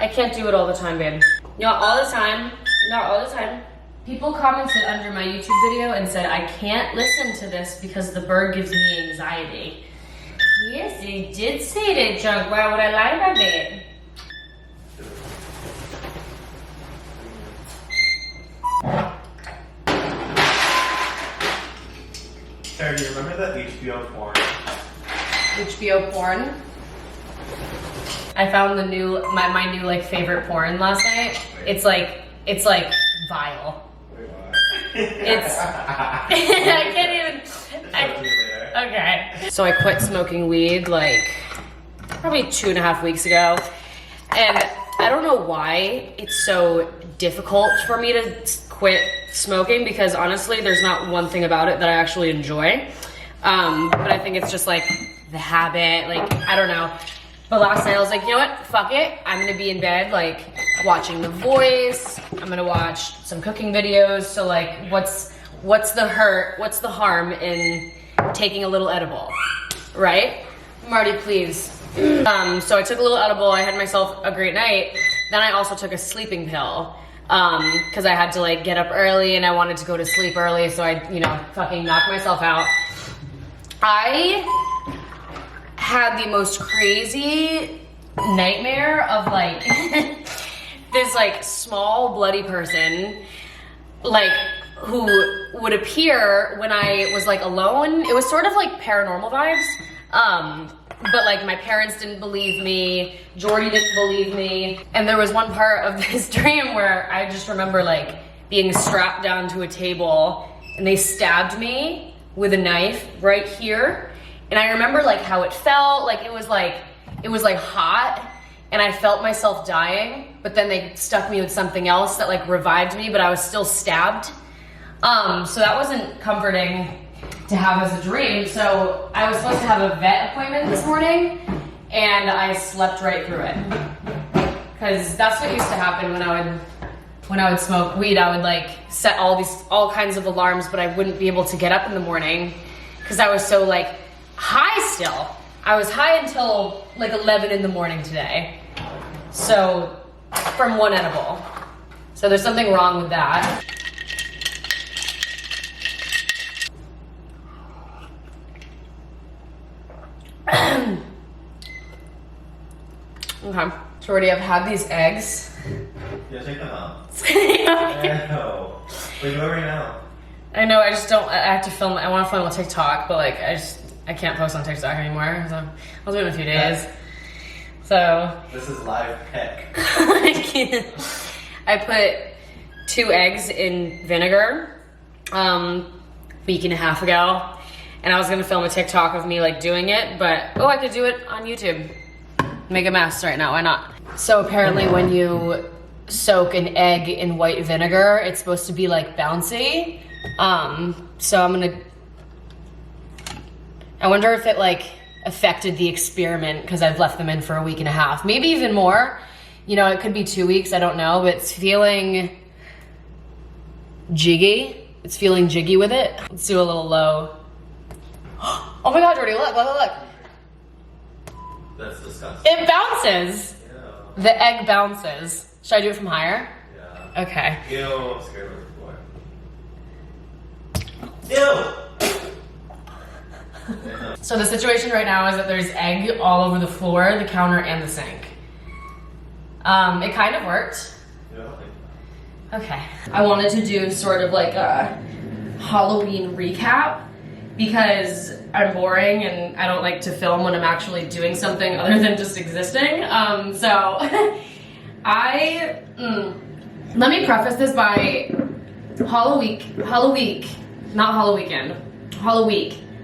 I can't do it all the time, babe. Not all the time. Not all the time. People commented under my YouTube video and said, I can't listen to this because the bird gives me anxiety. Yes, they did say that, Junk. Why would I lie about it? Sarah, do you remember that HBO porn? HBO porn? I found the new, my new like favorite porn last night. It's like vile. Wait, why? It's, I can't even, okay. So I quit smoking weed like probably 2.5 weeks ago. And I don't know why it's so difficult for me to quit smoking, because honestly, there's not one thing about it that I actually enjoy. But I think it's just like the habit, like, I don't know. But last night I was like, you know what, fuck it. I'm gonna be in bed, like, watching The Voice. I'm gonna watch some cooking videos. So like, what's the harm in taking a little edible, right? Marty, please. So I took a little edible, I had myself a great night. Then I also took a sleeping pill, cause I had to like get up early and I wanted to go to sleep early. So I, you know, fucking knocked myself out. I had the most crazy nightmare of like this like small bloody person like who would appear when I was like alone. It was sort of like paranormal vibes, but like my parents didn't believe me, Jordy didn't believe me, and there was one part of this dream where I just remember like being strapped down to a table and they stabbed me with a knife right here. And I remember like how it felt, like it was like hot and I felt myself dying, but then they stuck me with something else that like revived me, but I was still stabbed. So that wasn't comforting to have as a dream. So I was supposed to have a vet appointment this morning and I slept right through it. Cause that's what used to happen when I would smoke weed. I would like set all kinds of alarms, but I wouldn't be able to get up in the morning cause I was so like high still. I was high until like 11 in the morning today. So from one edible. So there's something wrong with that. Okay, Jordy, I've had these eggs. Yeah, take them out. Okay. No. Wait, go right now. I know, I just don't, I have to film, I want to film a TikTok, but like, I can't post on TikTok anymore, so I'll do it in a few days. So. This is live pick. I can't. I put 2 eggs in vinegar, week and a half ago, and I was gonna film a TikTok of me like doing it, but, I could do it on YouTube. Make a mess right now, why not? So apparently when you soak an egg in white vinegar, it's supposed to be like bouncy. So I wonder if it like affected the experiment because I've left them in for a week and a half, maybe even more. You know, it could be 2 weeks, I don't know, but it's feeling jiggy. It's feeling jiggy with it. Let's do a little low. Oh my God, Jordy, look. That's disgusting. It bounces. Ew. The egg bounces. Should I do it from higher? Yeah. Okay. Ew, I'm scared of the boy. Ew! So the situation right now is that there's egg all over the floor, the counter, and the sink. It kind of worked. Yeah. Okay. I wanted to do sort of like a Halloween recap because I'm boring and I don't like to film when I'm actually doing something other than just existing. So let me preface this by Halloween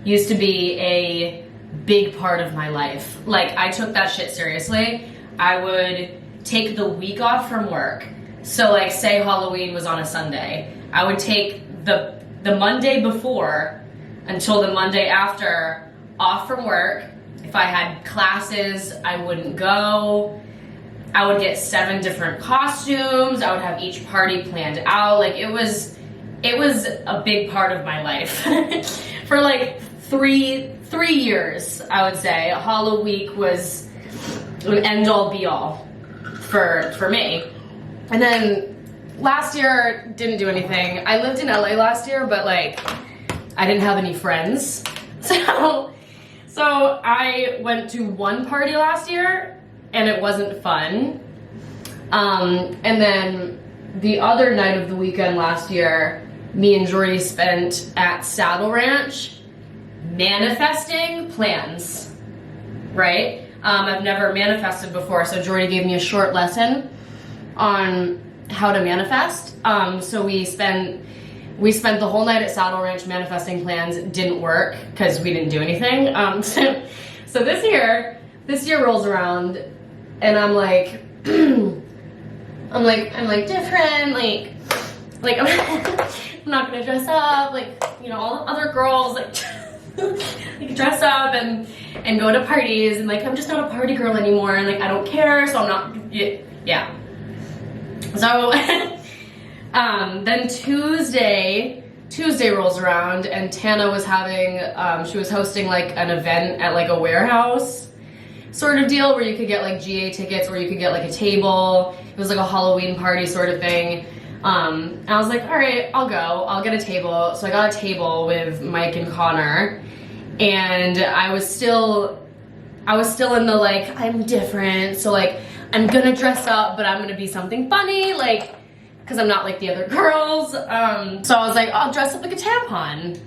used to be a big part of my life. Like, I took that shit seriously. I would take the week off from work. So like, say Halloween was on a Sunday, I would take the Monday before until the Monday after off from work. If I had classes, I wouldn't go. I would get 7 different costumes. I would have each party planned out. Like, it was a big part of my life. For like three years, I would say. Halloween was an end all be all. for me. And then last year, didn't do anything. I lived in LA last year, but like, I didn't have any friends. So I went to one party last year and it wasn't fun. And then the other night of the weekend last year, me and Jordy spent at Saddle Ranch manifesting plans, right? I've never manifested before, so Jordy gave me a short lesson on how to manifest. So we spent the whole night at Saddle Ranch manifesting plans. It didn't work because we didn't do anything. So this year rolls around and I'm like different, like I'm not gonna dress up, like, you know, all the other girls like dress up and go to parties, and like I'm just not a party girl anymore, and like I don't care, so I'm not, yeah. So then Tuesday rolls around and Tana was having, she was hosting like an event at like a warehouse sort of deal where you could get like GA tickets, where you could get like a table. It was like a Halloween party sort of thing. And I was like, all right, I'll get a table. So I got a table with Mike and Connor, and I was still in the like, I'm different, so like I'm gonna dress up, but I'm gonna be something funny, like, because I'm not like the other girls. So I was like, I'll dress up like a tampon,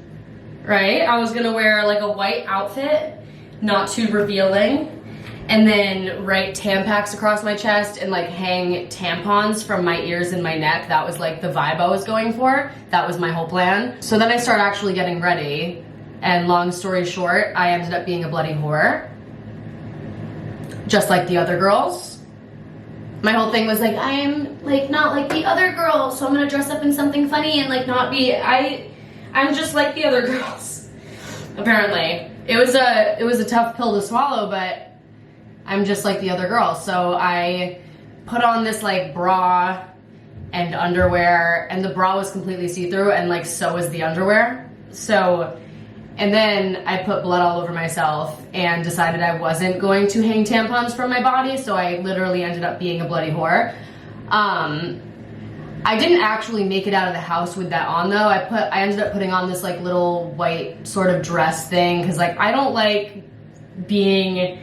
right? I was gonna wear like a white outfit, not too revealing, and then write Tampax across my chest and like hang tampons from my ears and my neck. That was like the vibe I was going for. That was my whole plan. So then I started actually getting ready, and long story short, I ended up being a bloody whore, just like the other girls. My whole thing was like, I'm like not like the other girls, so I'm gonna dress up in something funny and like not be, I'm just like the other girls. Apparently. It was a tough pill to swallow, but I'm just like the other girls. So I put on this like bra and underwear, and the bra was completely see-through, and like so was the underwear. So, and then I put blood all over myself and decided I wasn't going to hang tampons from my body, so I literally ended up being a bloody whore. I didn't actually make it out of the house with that on though. I ended up putting on this like little white sort of dress thing, because like I don't like being,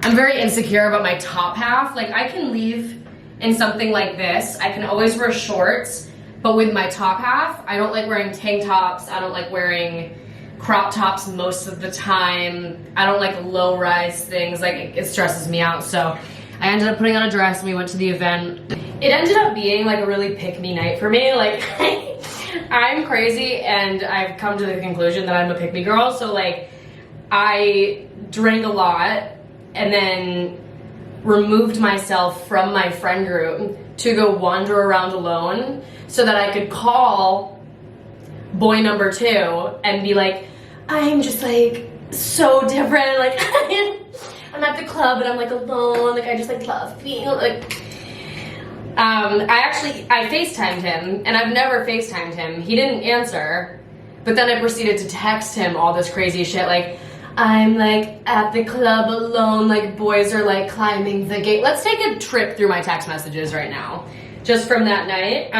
I'm very insecure about my top half. Like I can leave in something like this. I can always wear shorts, but with my top half, I don't like wearing tank tops. I don't like wearing crop tops most of the time. I don't like low-rise things. Like it stresses me out. So I ended up putting on a dress and we went to the event. It ended up being like a really pick-me night for me. Like I'm crazy and I've come to the conclusion that I'm a pick-me girl. So like I drank a lot and then removed myself from my friend group to go wander around alone so that I could call boy number 2 and be like, I'm just like so different, like I'm at the club and I'm like alone, like I just like love being like, I FaceTimed him, and I've never FaceTimed him. He didn't answer, but then I proceeded to text him all this crazy shit like, I'm like at the club alone, like boys are like climbing the gate. Let's take a trip through my text messages right now, just from that night.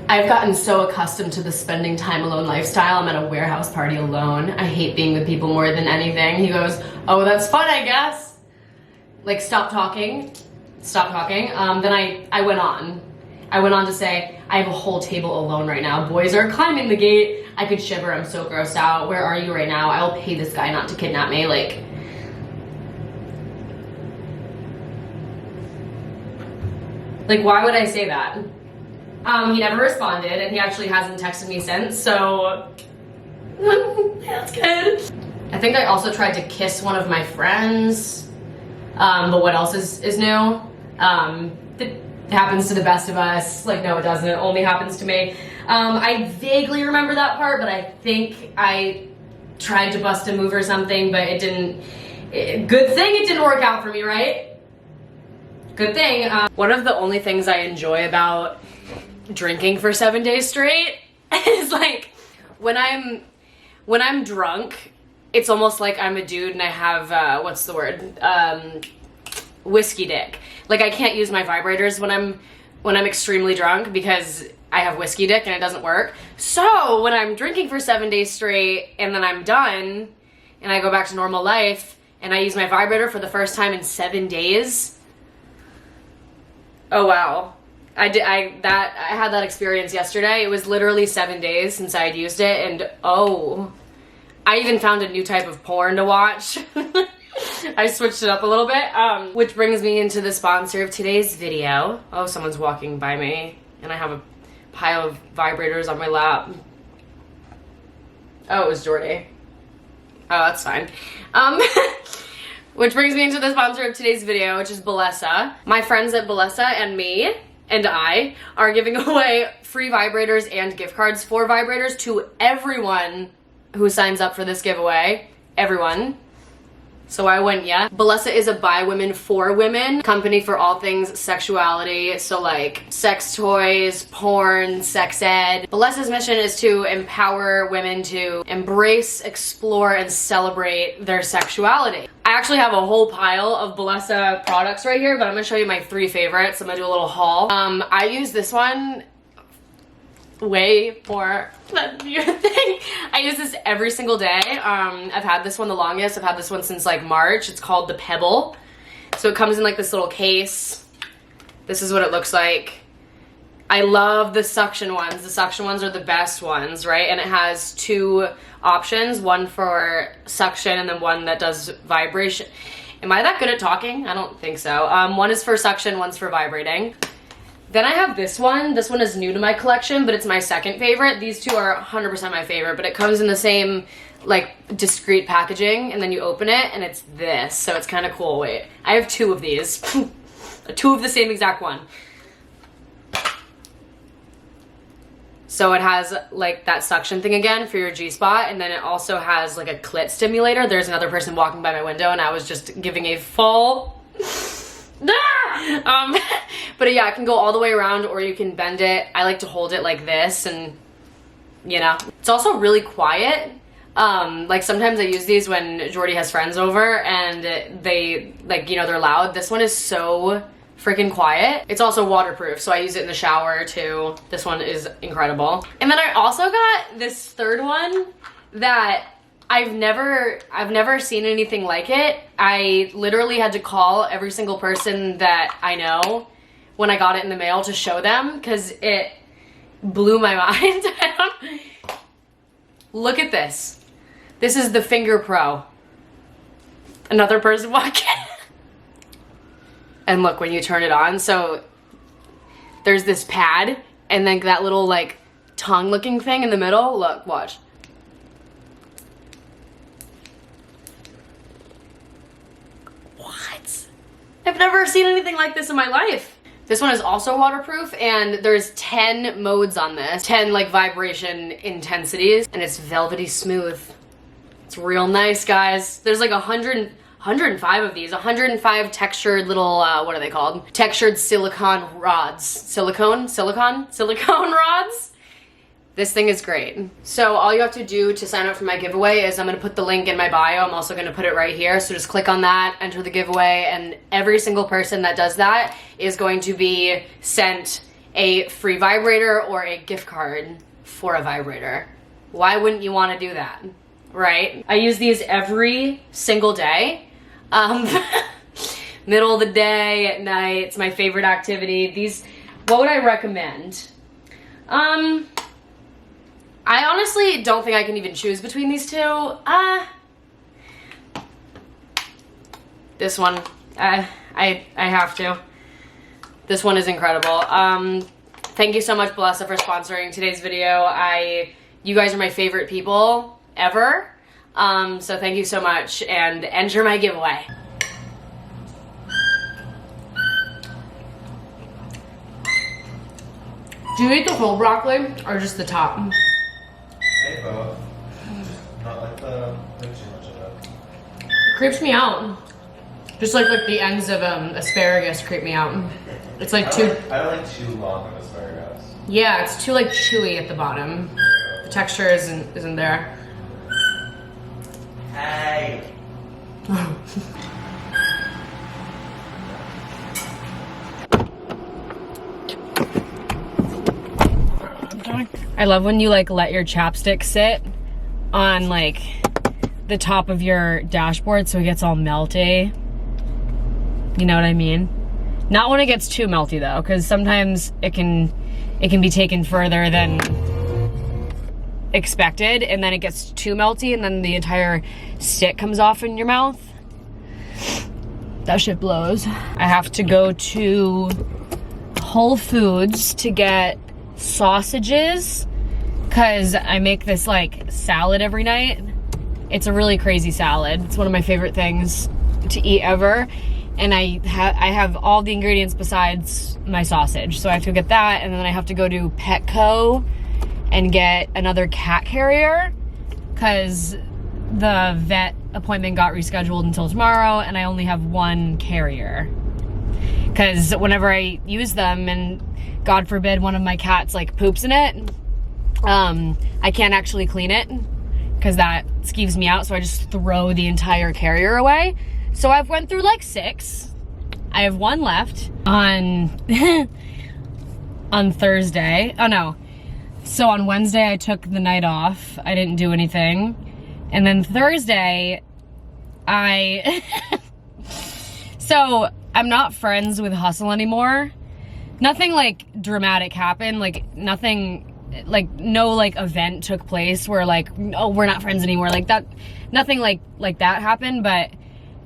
I've gotten so accustomed to the spending time alone lifestyle. I'm at a warehouse party alone. I hate being with people more than anything. He goes, oh, that's fun, I guess. Like, stop talking. Then I went on. I went on to say, I have a whole table alone right now. Boys are climbing the gate. I could shiver, I'm so grossed out. Where are you right now? I'll pay this guy not to kidnap me. Like, why would I say that? He never responded, and he actually hasn't texted me since, so that's good. I think I also tried to kiss one of my friends, but what else is new? It happens to the best of us. Like, no, it doesn't. It only happens to me. I vaguely remember that part, but I think I tried to bust a move or something, but it didn't. Good thing it didn't work out for me, right? Good thing. One of the only things I enjoy about drinking for 7 days straight is like when I'm drunk, it's almost like I'm a dude and I have what's the word, whiskey dick. Like I can't use my vibrators when I'm extremely drunk because I have whiskey dick and it doesn't work. So when I'm drinking for 7 days straight and then I'm done and I go back to normal life and I use my vibrator for the first time in 7 days. Oh wow. I had that experience yesterday. It was literally 7 days since I had used it, and oh, I even found a new type of porn to watch. I switched it up a little bit, which brings me into the sponsor of today's video. Oh, someone's walking by me, and I have a pile of vibrators on my lap. Oh, it was Jordy. Oh, that's fine. Which brings me into the sponsor of today's video, which is Bellesa. My friends at Bellesa and I are giving away free vibrators and gift cards for vibrators to everyone who signs up for this giveaway. Everyone. So why wouldn't ya? Bellesa is a by women for women company for all things sexuality. So like sex toys, porn, sex ed. Bellesa's mission is to empower women to embrace, explore, and celebrate their sexuality. I actually have a whole pile of Bellesa products right here, but I'm gonna show you my 3 favorites. I'm gonna do a little haul. I use this one way more than you think. I use this every single day. I've had this one the longest. I've had this one since like March. It's called the Pebble. So it comes in like this little case. This is what it looks like. I love the suction ones. The suction ones are the best ones, right? And it has 2 options, one for suction and then one that does vibration. Am I that good at talking? I don't think so. One is for suction, one's for vibrating. Then I have this one. This one is new to my collection, but it's my second favorite. These 2 are 100% my favorite, but it comes in the same like discreet packaging, and then you open it and it's this. So it's kind of cool. Wait, I have 2 of these. 2 of the same exact one. So it has like that suction thing again for your G-spot, and then it also has like a clit stimulator. There's another person walking by my window and I was just giving a full but yeah, it can go all the way around or you can bend it. I like to hold it like this, and you know, it's also really quiet. Like sometimes I use these when Jordy has friends over and they like, you know, they're loud. This one is so freaking quiet. It's also waterproof, so I use it in the shower too. This one is incredible. And then I also got this 3rd one that I've never seen anything like it. I literally had to call every single person that I know when I got it in the mail to show them because it blew my mind. Look at this. This is the Finger Pro. Another person walking. And look, when you turn it on, so there's this pad and then that little like tongue looking thing in the middle. Look, watch. I've never seen anything like this in my life. This one is also waterproof, and there's 10 modes on this. 10 like vibration intensities, and it's velvety smooth. It's real nice, guys. There's like 105 of these. 105 textured little, what are they called? Textured silicone rods. Silicone rods. This thing is great. So all you have to do to sign up for my giveaway is I'm gonna put the link in my bio. I'm also gonna put it right here. So just click on that, enter the giveaway, and every single person that does that is going to be sent a free vibrator or a gift card for a vibrator. Why wouldn't you wanna do that, right? I use these every single day. Middle of the day, at night, it's my favorite activity. These, what would I recommend? I honestly don't think I can even choose between these 2. This one, I have to. This one is incredible. Thank you so much, Bellesa, for sponsoring today's video. You guys are my favorite people ever. So thank you so much, and enter my giveaway. Do you eat the whole broccoli or just the top? Hey, both. Just not like the too much of it. It creeps me out. Just like the ends of asparagus creep me out. It's like I don't like too long of asparagus. Yeah, it's too like chewy at the bottom. The texture isn't there. Hey. I love when you like let your chapstick sit on like the top of your dashboard so it gets all melty. You know what I mean? Not when it gets too melty though, because sometimes it can be taken further than expected, and then it gets too melty and then the entire stick comes off in your mouth. That shit blows. I have to go to Whole Foods to get sausages because I make this like salad every night. It's a really crazy salad. It's one of my favorite things to eat ever. And I have all the ingredients besides my sausage. So I have to get that, and then I have to go to Petco and get another cat carrier because the vet appointment got rescheduled until tomorrow and I only have one carrier. Because whenever I use them and God forbid one of my cats like poops in it, I can't actually clean it because that skeeves me out, so I just throw the entire carrier away. So I've went through like 6. I have 1 left on on Thursday. Oh no. So on Wednesday I took the night off. I didn't do anything. And then Thursday so I'm not friends with Hustle anymore. Nothing like dramatic happened. Like nothing, like no like event took place where like, oh, we're not friends anymore. Like that, nothing like that happened. But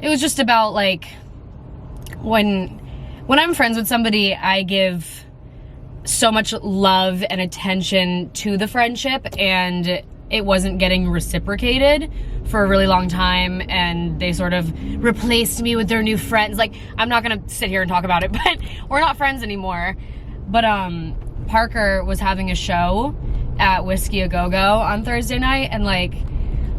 it was just about like when I'm friends with somebody, I give so much love and attention to the friendship, and it wasn't getting reciprocated for a really long time, and they sort of replaced me with their new friends. Like, I'm not gonna sit here and talk about it, but we're not friends anymore. But Parker was having a show at Whiskey A Go Go on Thursday night, and like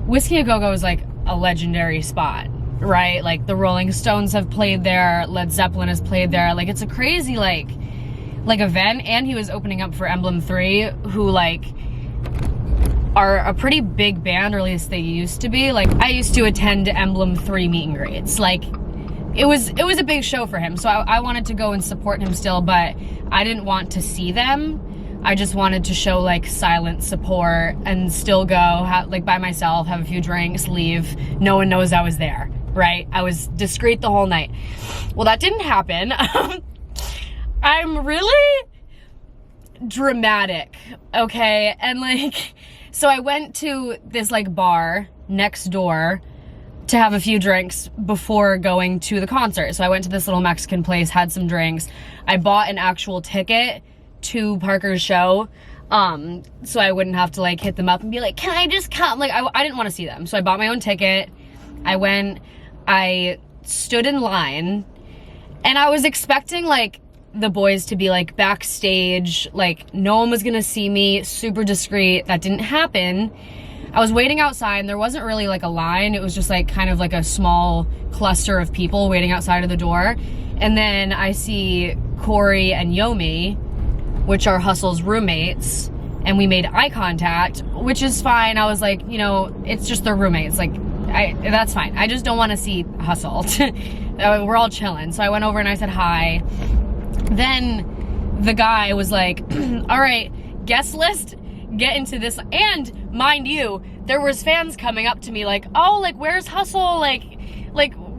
Whiskey A Go Go is like a legendary spot, right? Like the Rolling Stones have played there, Led Zeppelin has played there. Like it's a crazy like event, and he was opening up for Emblem 3, who like are a pretty big band, or at least they used to be. Like I used to attend Emblem 3 meet and greets. Like it was a big show for him, so I wanted to go and support him still, but I didn't want to see them. I just wanted to show like silent support and still go like by myself, have a few drinks, leave. No one knows I was there, right? I was discreet the whole night. Well, that didn't happen. I'm really dramatic, okay? And like, so I went to this like bar next door to have a few drinks before going to the concert. So I went to this little Mexican place, had some drinks. I bought an actual ticket to Parker's show, so I wouldn't have to like hit them up and be like, can I just come? Like I didn't want to see them. So I bought my own ticket. I went, I stood in line, and I was expecting like the boys to be like backstage, like no one was gonna see me, super discreet. That didn't happen. I was waiting outside, and there wasn't really like a line. It was just like kind of like a small cluster of people waiting outside of the door. And then I see Corey and Yomi, which are Hustle's roommates, and we made eye contact, which is fine. I was like, you know, it's just their roommates. Like, that's fine. I just don't want to see Hustle. We're all chilling. So I went over and I said hi. Then the guy was like, all right, guest list, get into this. And mind you, there was fans coming up to me like, oh, like, where's Hustle? Like,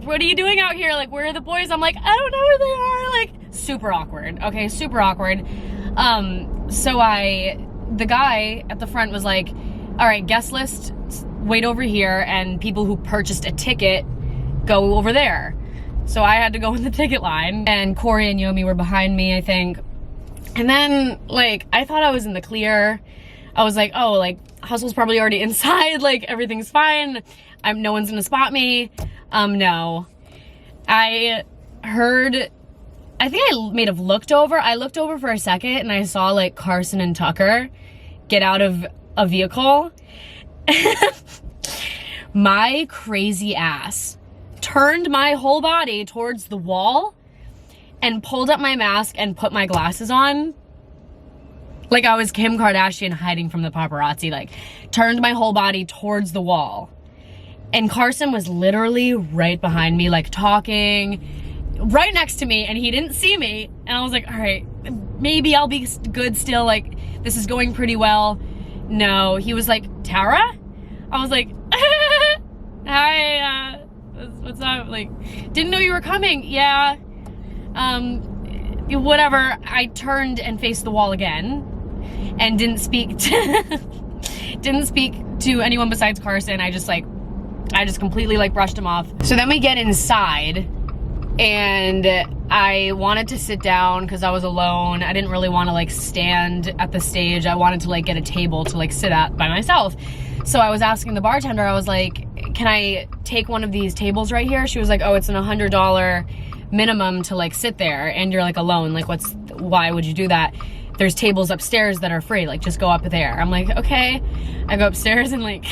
what are you doing out here? Like, where are the boys? I'm like, I don't know where they are. Like, super awkward. Okay, super awkward. So the guy at the front was like, all right, guest list, wait over here, and people who purchased a ticket, go over there. So I had to go in the ticket line, and Corey and Yomi were behind me, I think. And then, like, I thought I was in the clear. I was like, oh, like, Hustle's probably already inside, like, everything's fine. No one's gonna spot me. No. I think I may have looked over. I looked over for a second, and I saw, like, Carson and Tucker get out of a vehicle. My crazy ass turned my whole body towards the wall and pulled up my mask and put my glasses on. Like I was Kim Kardashian hiding from the paparazzi. Like, turned my whole body towards the wall. And Carson was literally right behind me, like talking, right next to me, and he didn't see me. And I was like, all right, maybe I'll be good still. Like, this is going pretty well. no. He was like, Tara? I was like, hi, what's up? Like, didn't know you were coming. Yeah. Whatever. I turned and faced the wall again and didn't speak to anyone besides Carson. I just completely like brushed him off. So then we get inside and I wanted to sit down because I was alone. I didn't really want to like stand at the stage. I wanted to like get a table to like sit at by myself. So I was asking the bartender, I was like, can I take one of these tables right here? She was like, oh, it's an $100 minimum to like sit there and you're like alone. Like why would you do that? There's tables upstairs that are free, like just go up there. I'm like, okay. I go upstairs and like,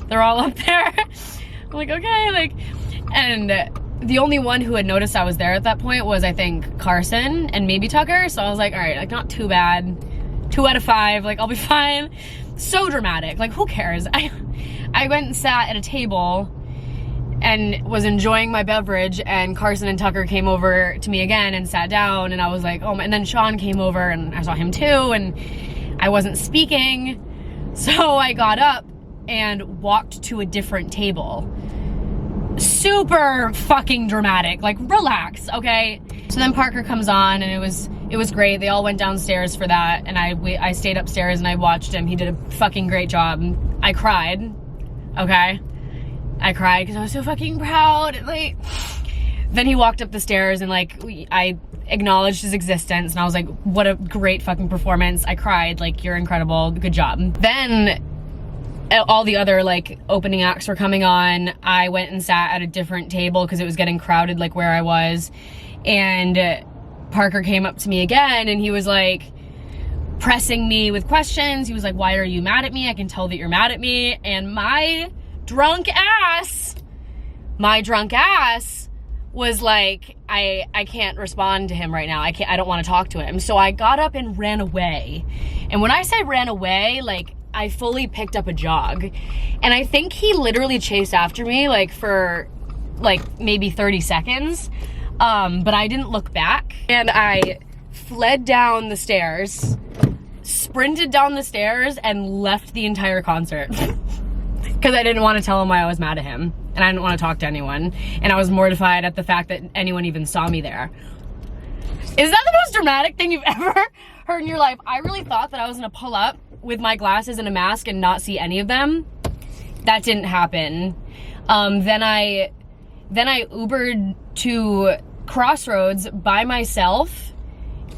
they're all up there. I'm like, okay, like, and the only one who had noticed I was there at that point was I think Carson and maybe Tucker. So I was like, all right, like not too bad. 2 out of 5, like I'll be fine. So dramatic, like who cares? I went and sat at a table and was enjoying my beverage and Carson and Tucker came over to me again and sat down and I was like, oh my, and then Sean came over and I saw him too and I wasn't speaking. So I got up and walked to a different table. Super fucking dramatic, like relax, okay? So then Parker comes on and it was great. They all went downstairs for that and I stayed upstairs and I watched him. He did a fucking great job. I cried, okay? I cried because I was so fucking proud. Like, then he walked up the stairs and like I acknowledged his existence and I was like, what a great fucking performance. I cried, like, you're incredible, good job. Then all the other like opening acts were coming on. I went and sat at a different table because it was getting crowded like where I was. And Parker came up to me again and he was like pressing me with questions. He was like, why are you mad at me? I can tell that you're mad at me. And my drunk ass was like, I can't respond to him right now. I don't want to talk to him. So I got up and ran away. And when I say ran away, like I fully picked up a jog. And I think he literally chased after me like for like maybe 30 seconds. But I didn't look back and I fled down the stairs, sprinted down the stairs and left the entire concert. Because I didn't want to tell him why I was mad at him and I didn't want to talk to anyone and I was mortified at the fact that anyone even saw me there. Is that the most dramatic thing you've ever heard in your life? I really thought that I was gonna pull up with my glasses and a mask and not see any of them. That didn't happen. Then I Ubered to Crossroads by myself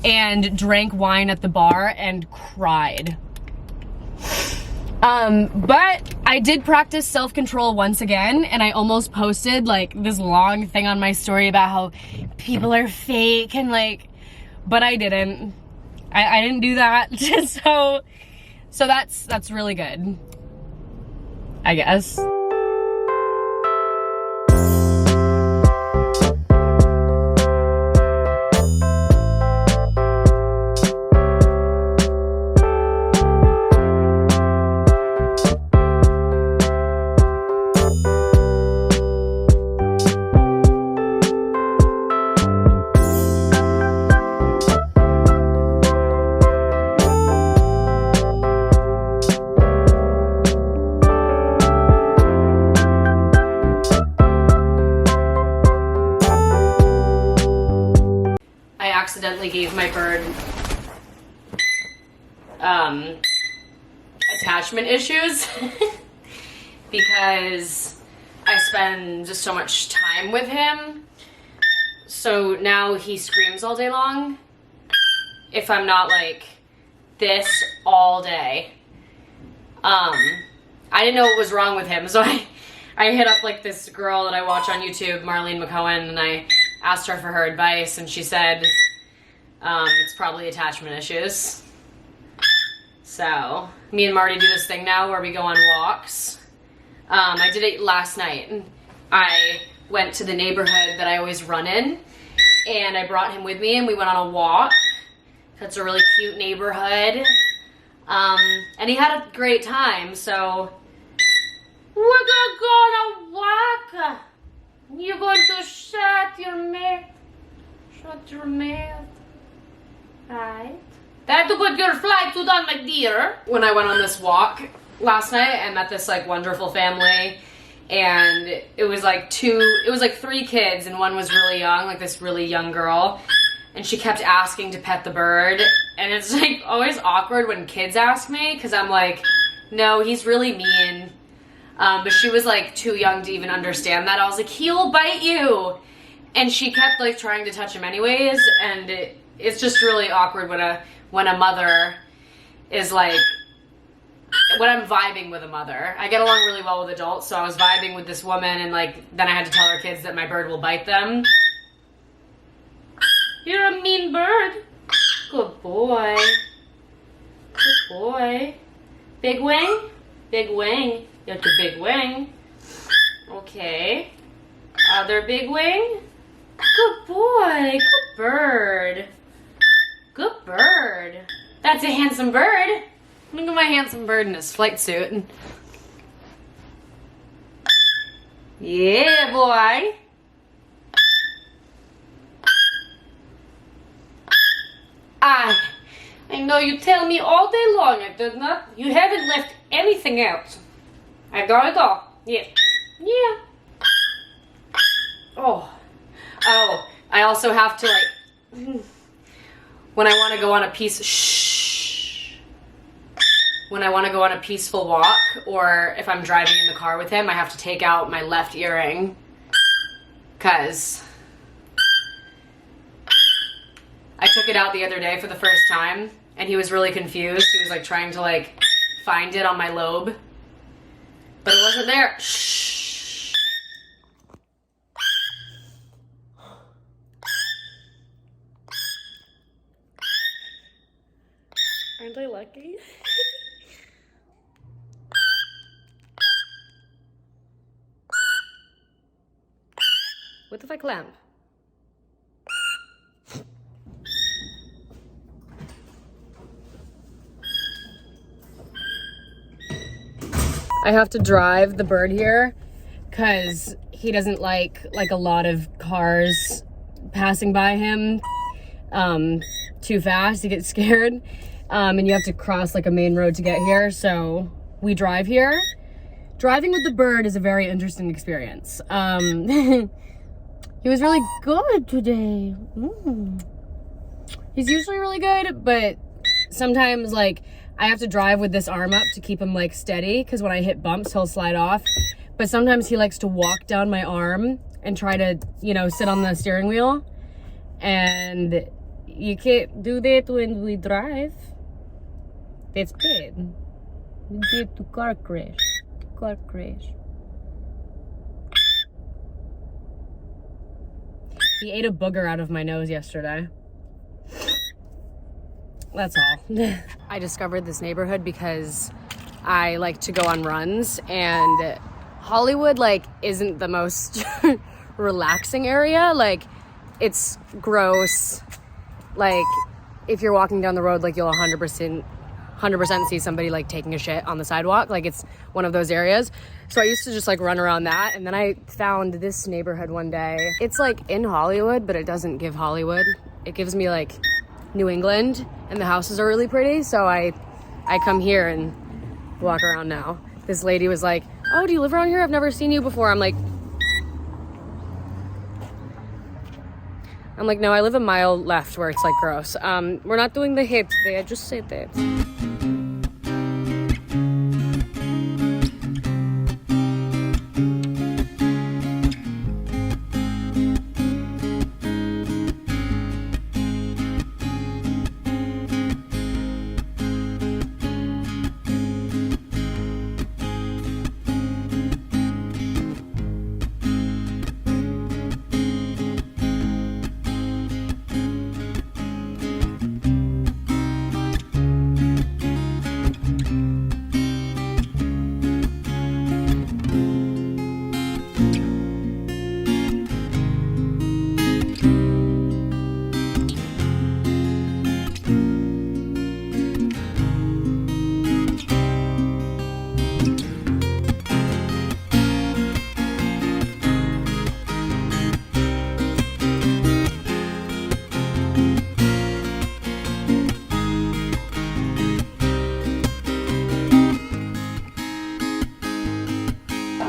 and drank wine at the bar and cried. But I did practice self-control once again and I almost posted like this long thing on my story about how people are fake and like, but I didn't. I didn't do that. So that's really good, I guess. Accidentally gave my bird attachment issues because I spend just so much time with him. So now he screams all day long if I'm not like this all day. I didn't know what was wrong with him, so I hit up like this girl that I watch on YouTube, Marlene McCohen, and I asked her for her advice and she said it's probably attachment issues. So me and Marty do this thing now where we go on walks. I did it last night. I went to the neighborhood that I always run in and I brought him with me and we went on a walk. That's a really cute neighborhood. And he had a great time, so we're gonna walk. You're going to shut your mouth. Shut your mouth. Right? They had to put your flight suit on, my dear. When I went on this walk last night, I met this like wonderful family, and it was like 3 kids, and one was really young, like this really young girl, and she kept asking to pet the bird, and it's like always awkward when kids ask me, because I'm like, no, he's really mean. But she was like too young to even understand that. I was like, he will bite you. And she kept like trying to touch him anyways, and it's just really awkward when a mother is like, when I'm vibing with a mother. I get along really well with adults, so I was vibing with this woman, and like then I had to tell her kids that my bird will bite them. You're a mean bird. Good boy. Good boy. Big wing? Big wing. You have the big wing. Okay. Other big wing? Good boy. Good bird. Good bird. That's a handsome bird. Look at my handsome bird in his flight suit. Yeah, boy. I know you tell me all day long, I did not. You haven't left anything out. I got it all. Yeah. Yeah. Oh. Oh, I also have to like, when I want to go on a when I want to go on a peaceful walk, or if I'm driving in the car with him, I have to take out my left earring, because I took it out the other day for the first time, and he was really confused. He was like trying to like find it on my lobe, but it wasn't there. Shh. Aren't I lucky? What if I clamp? I have to drive the bird here because he doesn't like a lot of cars passing by him too fast. He gets scared, and you have to cross like a main road to get here, so we drive here. Driving with the bird is a very interesting experience. He was really good today. He's usually really good, but sometimes like I have to drive with this arm up to keep him like steady, because when I hit bumps he'll slide off. But sometimes he likes to walk down my arm and try to, you know, sit on the steering wheel, and you can't do that when we drive. That's bad. We get to car crash. Car crash. He ate a booger out of my nose yesterday. That's all. I discovered this neighborhood because I like to go on runs, and Hollywood like isn't the most relaxing area. Like, it's gross. Like, if you're walking down the road, like you'll 100% see somebody like taking a shit on the sidewalk. Like, it's one of those areas. So I used to just like run around that, and then I found this neighborhood one day. It's like in Hollywood, but it doesn't give Hollywood. It gives me like New England, and the houses are really pretty, so I come here and walk around now. This lady was like, oh, do you live around here? I've never seen you before. I'm like, no, I live a mile left where it's like gross. We're not doing the hits there, just say that.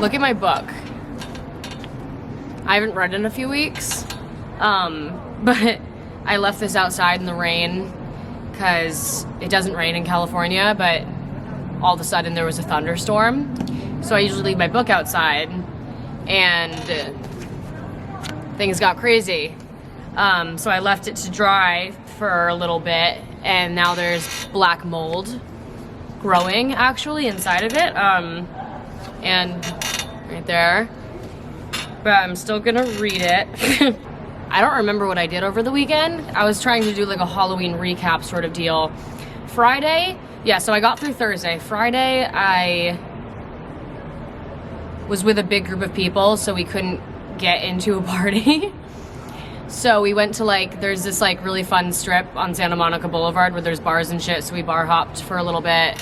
Look at my book. I haven't read in a few weeks, but I left this outside in the rain because it doesn't rain in California, but all of a sudden there was a thunderstorm. So I usually leave my book outside, and things got crazy. So I left it to dry for a little bit, and now there's black mold growing actually inside of it, and right there. But I'm still gonna read it. I don't remember what I did over the weekend. I was trying to do like a Halloween recap sort of deal. Friday, yeah, so I got through Thursday. Friday, I was with a big group of people, so we couldn't get into a party. So we went to like, there's this like really fun strip on Santa Monica Boulevard where there's bars and shit, so we bar hopped for a little bit.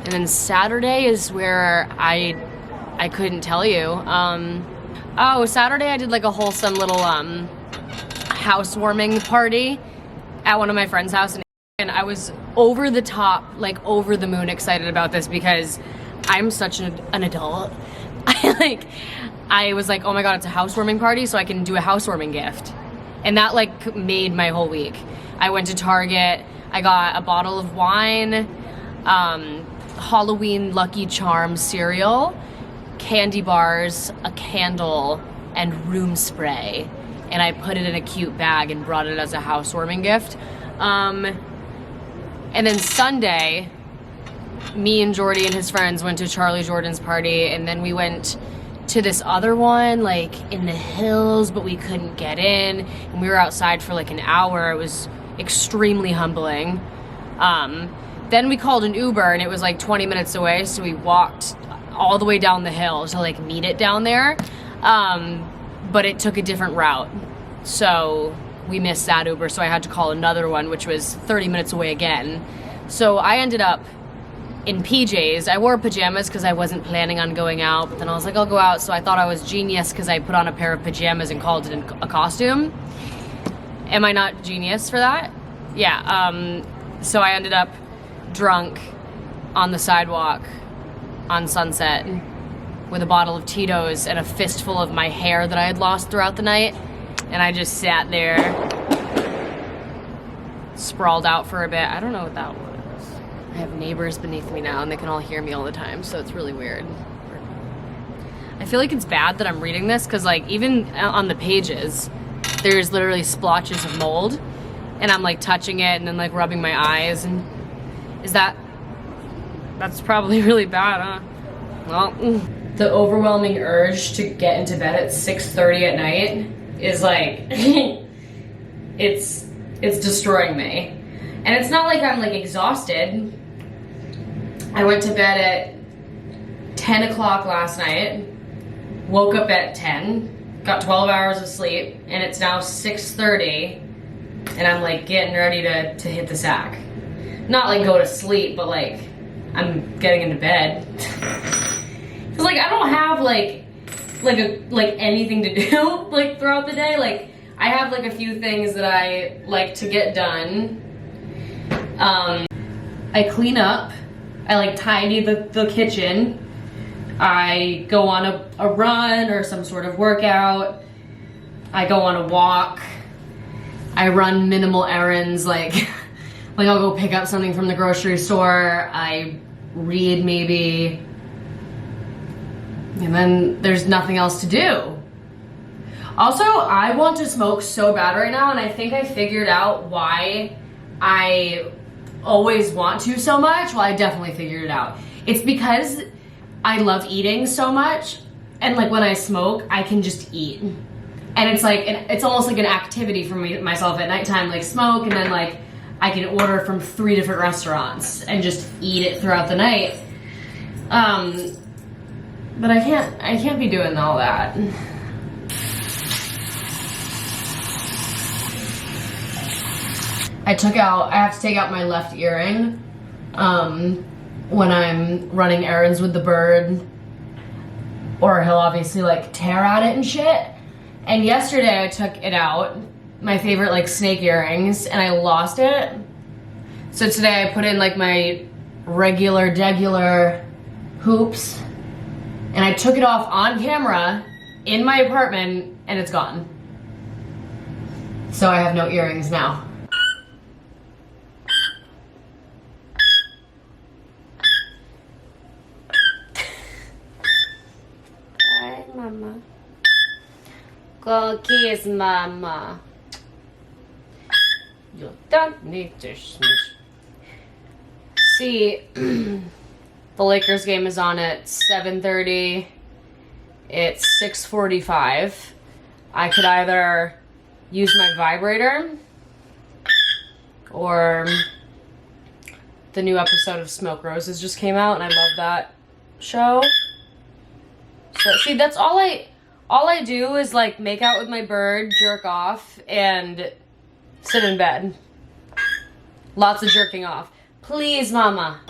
And then Saturday is where I couldn't tell you. Oh, Saturday I did like a wholesome little housewarming party at one of my friend's house, and I was over the top, like over the moon excited about this because I'm such an adult. I was like, oh my god, it's a housewarming party, so I can do a housewarming gift. And that like made my whole week. I went to Target, I got a bottle of wine, Halloween Lucky Charms cereal, candy bars, a candle, and room spray. And I put it in a cute bag and brought it as a housewarming gift. And then Sunday, me and Jordy and his friends went to Charlie Jordan's party, and then we went to this other one, like in the hills, but we couldn't get in, and we were outside for like an hour. It was extremely humbling. Then we called an Uber, and it was like 20 minutes away, so we walked all the way down the hill to like meet it down there. But it took a different route, so we missed that Uber, so I had to call another one, which was 30 minutes away again. So I ended up in PJs. I wore pajamas because I wasn't planning on going out, but then I was like, I'll go out, so I thought I was genius because I put on a pair of pajamas and called it a costume. Am I not genius for that? Yeah, so I ended up drunk on the sidewalk on Sunset with a bottle of Tito's and a fistful of my hair that I had lost throughout the night, and I just sat there sprawled out for a bit. I don't know what that was. I have neighbors beneath me now, and they can all hear me all the time, so it's really weird. I feel like it's bad that I'm reading this because like even on the pages there's literally splotches of mold, and I'm like touching it and then like rubbing my eyes, and that's probably really bad, huh? Well, the overwhelming urge to get into bed at 6:30 at night is like, it's destroying me. And it's not like I'm like exhausted. I went to bed at 10 o'clock last night, woke up at 10, got 12 hours of sleep, and it's now 6:30, and I'm like getting ready to hit the sack. Not like go to sleep, but like I'm getting into bed. Cause like I don't have like anything to do like throughout the day. Like I have like a few things that I like to get done. I clean up. I like tidy the kitchen. I go on a run or some sort of workout. I go on a walk. I run minimal errands, like I'll go pick up something from the grocery store. I read maybe. And then there's nothing else to do. Also, I want to smoke so bad right now, and I think I figured out why I always want to so much. Well, I definitely figured it out. It's because I love eating so much, and like when I smoke, I can just eat. And it's like, it's almost like an activity for me, myself at nighttime, like smoke, and then like I can order from 3 different restaurants and just eat it throughout the night. But I can't be doing all that. I have to take out my left earring when I'm running errands with the bird, or he'll obviously like tear at it and shit. And yesterday I took it out, my favorite like snake earrings, and I lost it. So today I put in like my regular hoops, And I took it off on camera in my apartment and it's gone. So I have no earrings now. Hi, Mama. Go kiss Mama. You don't need to snooze. See, the Lakers game is on at 7:30. It's 6:45. I could either use my vibrator or the new episode of Smoke Roses just came out and I love that show. So see, that's all I do is like make out with my bird, jerk off, and sit in bed. Lots of jerking off. Please, Mama.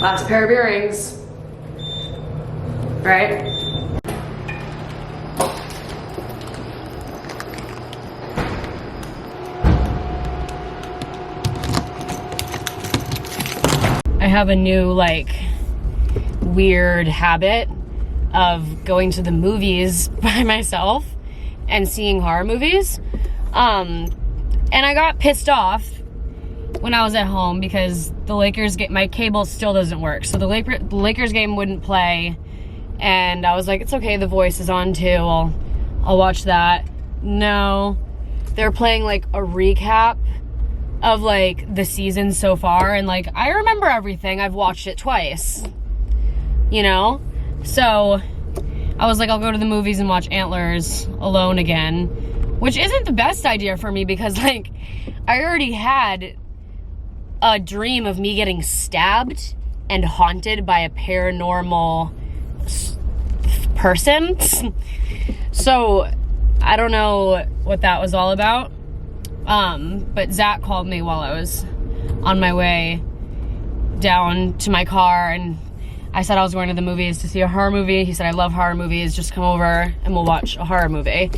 Last pair of earrings. Right? I have a new, like, weird habit of going to the movies by myself and seeing horror movies. And I got pissed off when I was at home because the Lakers game, my cable still doesn't work. So the Lakers game wouldn't play. And I was like, it's okay, The Voice is on too. I'll watch that. No, they're playing like a recap of like the season so far. And like, I remember everything. I've watched it twice, you know? So I was like, I'll go to the movies and watch Antlers alone again, which isn't the best idea for me because like, I already had a dream of me getting stabbed and haunted by a paranormal person. So I don't know what that was all about. But Zach called me while I was on my way down to my car and I said I was going to the movies to see a horror movie. He said, I love horror movies, just come over and we'll watch a horror movie.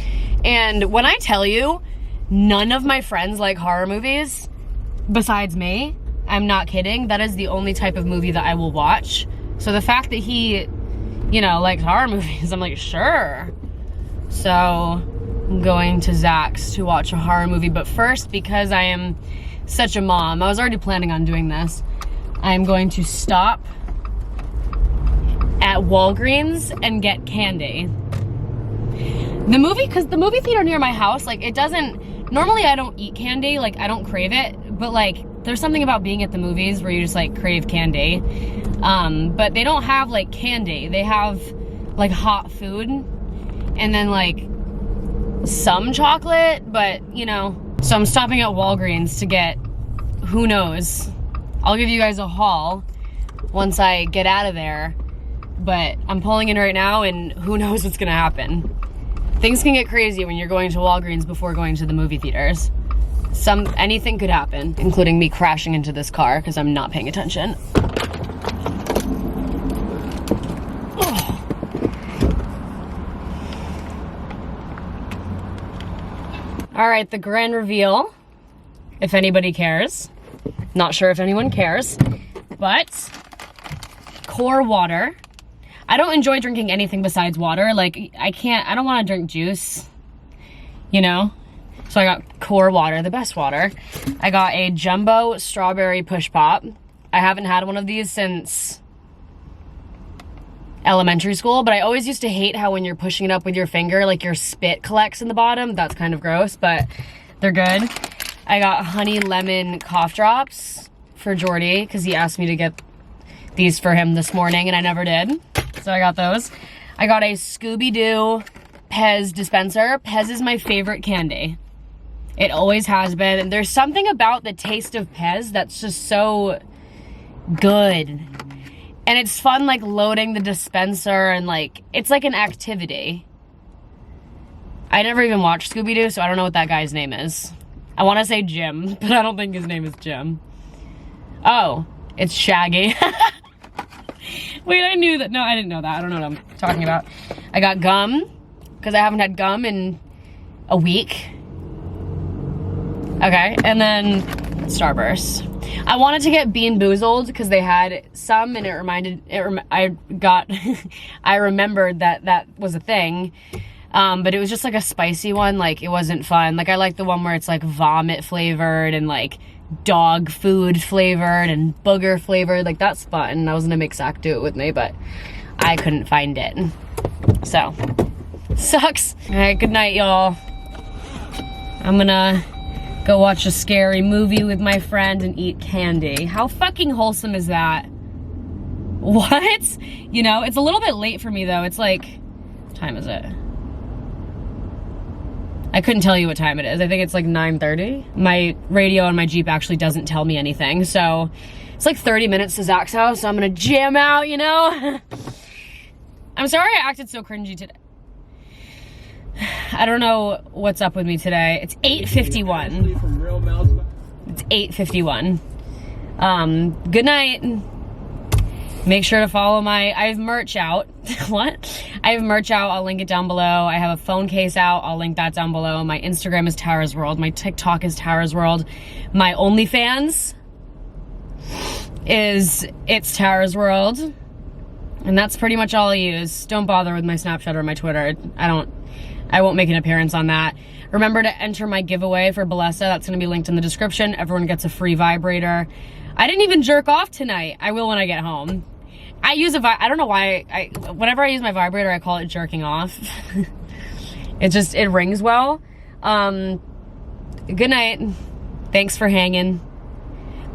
And when I tell you, none of my friends like horror movies besides me. I'm not kidding. That is the only type of movie that I will watch. So the fact that he, you know, likes horror movies, I'm like, sure. So I'm going to Zach's to watch a horror movie. But first, because I am such a mom, I was already planning on doing this. I'm going to stop at Walgreens and get candy. Because the movie theater near my house, like, it doesn't, normally I don't eat candy, like, I don't crave it, but like, there's something about being at the movies where you just like crave candy. But they don't have like candy, they have like hot food and then like some chocolate, but you know. So I'm stopping at Walgreens to get, who knows, I'll give you guys a haul once I get out of there, but I'm pulling in right now and who knows what's gonna happen. Things can get crazy when you're going to Walgreens before going to the movie theaters. Anything could happen, including me crashing into this car because I'm not paying attention. Oh. All right, the grand reveal, if anybody cares. Not sure if anyone cares, but core water. I don't enjoy drinking anything besides water. Like, I don't want to drink juice, you know? So I got core water, the best water. I got a jumbo strawberry push pop. I haven't had one of these since elementary school, but I always used to hate how when you're pushing it up with your finger, like your spit collects in the bottom. That's kind of gross, but they're good. I got honey lemon cough drops for Jordy because he asked me to get these for him this morning and I never did. So I got those. I got a Scooby-Doo Pez dispenser. Pez is my favorite candy. It always has been. And there's something about the taste of Pez that's just so good. And it's fun, like, loading the dispenser and, like, it's like an activity. I never even watched Scooby-Doo, so I don't know what that guy's name is. I want to say Jim, but I don't think his name is Jim. Oh, it's Shaggy. Wait, I knew that. No, I didn't know that. I don't know what I'm talking about. I got gum, because I haven't had gum in a week. Okay, and then Starburst. I wanted to get Bean Boozled because they had some, and I remembered that was a thing. But it was just like a spicy one. Like, it wasn't fun. Like, I like the one where it's like vomit flavored and like dog food flavored and booger flavored. Like, that's fun. I was gonna make Zach do it with me, but I couldn't find it. So, sucks. All right, good night, y'all. I'm gonna go watch a scary movie with my friend and eat candy. How fucking wholesome is that? What? You know, it's a little bit late for me though. It's like, what time is it? I couldn't tell you what time it is. I think it's like 9:30. My radio on my Jeep actually doesn't tell me anything. So it's like 30 minutes to Zach's house. So I'm gonna jam out, you know? I'm sorry I acted so cringy today. I don't know what's up with me today. It's 8:51. It's 8:51. Good night. Make sure to follow I have merch out. What? I have merch out. I'll link it down below. I have a phone case out. I'll link that down below. My Instagram is taraswrld. My TikTok is taraswrld. My OnlyFans is itstaraswrld. And that's pretty much all I use. Don't bother with my Snapchat or my Twitter. I won't make an appearance on that. Remember to enter my giveaway for Bellesa. That's gonna be linked in the description. Everyone gets a free vibrator. I didn't even jerk off tonight. I will when I get home. I use I don't know why, whenever I use my vibrator, I call it jerking off. It rings well. Good night. Thanks for hanging.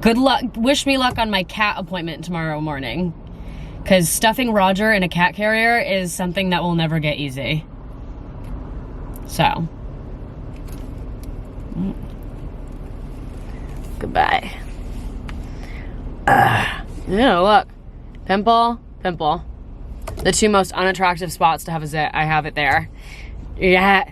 Good luck. Wish me luck on my cat appointment tomorrow morning. Because stuffing Roger in a cat carrier is something that will never get easy. So. Goodbye. Yeah, look. Pimple, pimple. The two most unattractive spots to have a zit. I have it there. Yeah.